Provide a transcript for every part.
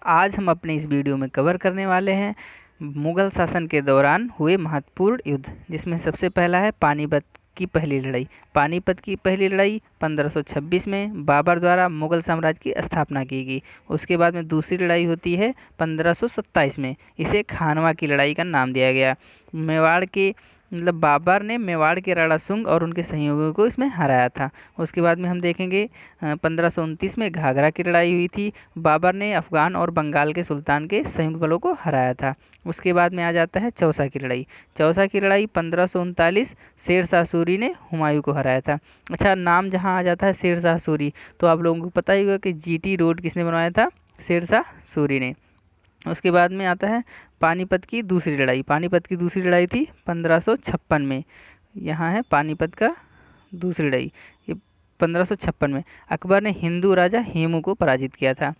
आज हम अपने इस वीडियो में कवर करने वाले हैं मुगल शासन के दौरान हुए महत्वपूर्ण युद्ध, जिसमें सबसे पहला है पानीपत की पहली लड़ाई। पानीपत की पहली लड़ाई 1526 में बाबर द्वारा मुगल साम्राज्य की स्थापना की गई। उसके बाद में दूसरी लड़ाई होती है 1527 में। इसे खानवा की लड़ाई का नाम दिया गया। मेवाड़ के बाबर ने मेवाड़ के राणा सुंग और उनके सहयोगियों को इसमें हराया था। उसके बाद में हम देखेंगे 1529 में घाघरा की लड़ाई हुई थी। बाबर ने अफगान और बंगाल के सुल्तान के संयुक्त बलों को हराया था। उसके बाद में आ जाता है चौसा की लड़ाई। चौसा की लड़ाई 1539, शेर शाह सूरी ने हुमायूं को हराया था। अच्छा, नाम जहाँ आ जाता है शेर शाह सूरी, तो आप लोगों को पता ही होगा कि जीटी रोड किसने बनवाया था? शेर शाह सूरी ने। उसके बाद में आता है पानीपत की दूसरी लड़ाई। पानीपत की दूसरी लड़ाई थी 1556 में। यहाँ है पानीपत का दूसरी लड़ाई, ये 1556 में। अकबर ने हिंदू राजा हेमू को पराजित किया था।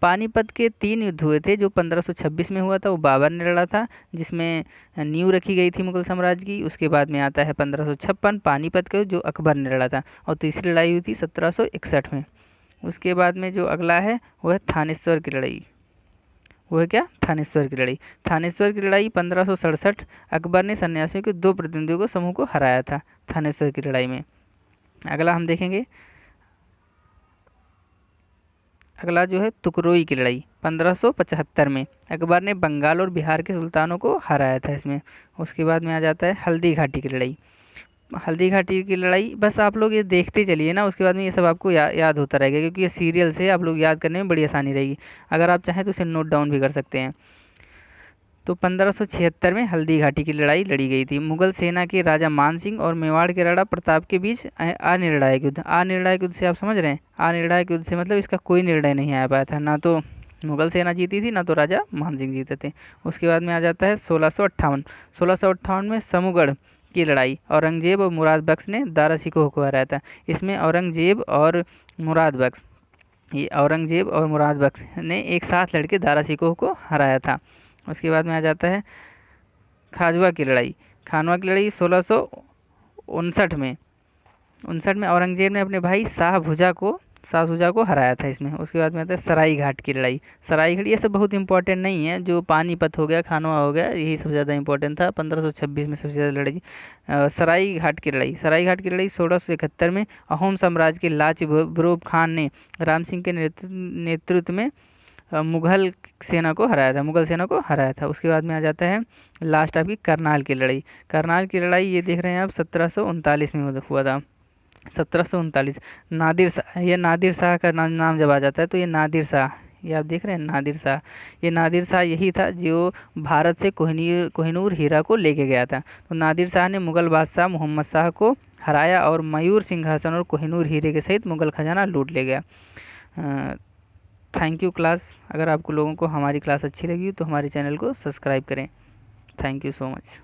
पानीपत के 3 युद्ध हुए थे। जो 1526 में हुआ था वो बाबर ने लड़ा था, जिसमें नींव रखी गई थी मुगल साम्राज्य की। उसके बाद में आता है 1556 पानीपत का, जो अकबर ने लड़ा था। और तीसरी लड़ाई हुई थी 1761 में। उसके बाद में जो अगला है वो है थानेश्वर की लड़ाई। वो है क्या? थानेश्वर की लड़ाई। थानेश्वर की लड़ाई 1567, अकबर ने सन्यासियों के 2 प्रतिनिधियों को समूह को हराया था थानेश्वर की लड़ाई में। अगला हम देखेंगे, अगला जो है तुकरोई की लड़ाई 1575 में। अकबर ने बंगाल और बिहार के सुल्तानों को हराया था इसमें। उसके बाद में आ जाता है हल्दी घाटी की लड़ाई। हल्दी घाटी की लड़ाई बस आप लोग ये देखते चलिए ना, उसके बाद में ये सब आपको याद होता रहेगा, क्योंकि ये सीरियल से आप लोग याद करने में बड़ी आसानी रहेगी। अगर आप चाहें तो इसे नोट डाउन भी कर सकते हैं। तो 1576 में हल्दी घाटी की लड़ाई लड़ी गई थी। मुगल सेना के राजा मान सिंह और मेवाड़ के राणा प्रताप के बीच अनिर्णायक युद्ध। अनिर्णायक युद्ध से आप समझ रहे हैं? अनिर्णायक युद्ध से मतलब इसका कोई निर्णय नहीं आ पाया था, ना तो मुगल सेना जीती थी, ना तो राजा मान सिंह जीते थे। उसके बाद में आ जाता है 1658 में समूगढ़ की लड़ाई। औरंगजेब और मुराद बख्श ने दारा शिकोह को हराया था। इसमें औरंगजेब और मुराद बख्श ने एक साथ लड़के दारा शिकोह को हराया था। उसके बाद में आ जाता है खानवा की लड़ाई। खानवा की लड़ाई 1659 में। औरंगजेब ने अपने भाई शाह भुजा को हराया था इसमें। उसके बाद में आता है सराई घाट की लड़ाई। सराई घाट ये सब बहुत इंपॉर्टेंट नहीं है, जो पानीपत हो गया, खानवा हो गया, यही सबसे ज़्यादा इंपॉर्टेंट था। 1526 में सबसे ज़्यादा लड़ाई सराई घाट की लड़ाई। सराई घाट की लड़ाई 1671 में अहोम साम्राज्य के लाच बरोब खान ने राम सिंह के नेतृत्व में मुगल सेना को हराया था। उसके बाद में आ जाता है लास्ट आपकी करनाल की लड़ाई। करनाल की लड़ाई ये देख रहे हैं आप 1739 में हुआ था। 1739। नादिर शाह, ये नादिर शाह का नाम जब आ जाता है तो ये नादिर शाह, ये आप देख रहे हैं नादिर शाह। ये नादिर शाह यही था जो भारत से कोहिनूर हीरा को लेके गया था। तो नादिर शाह ने मुगल बादशाह मोहम्मद शाह को हराया और मयूर सिंहासन और कोहिनूर हीरे के सहित मुगल खजाना लूट ले गया। Thank you class. अगर आपको लोगों को हमारी क्लास अच्छी लगी तो हमारे चैनल को सब्सक्राइब करें। Thank you so much.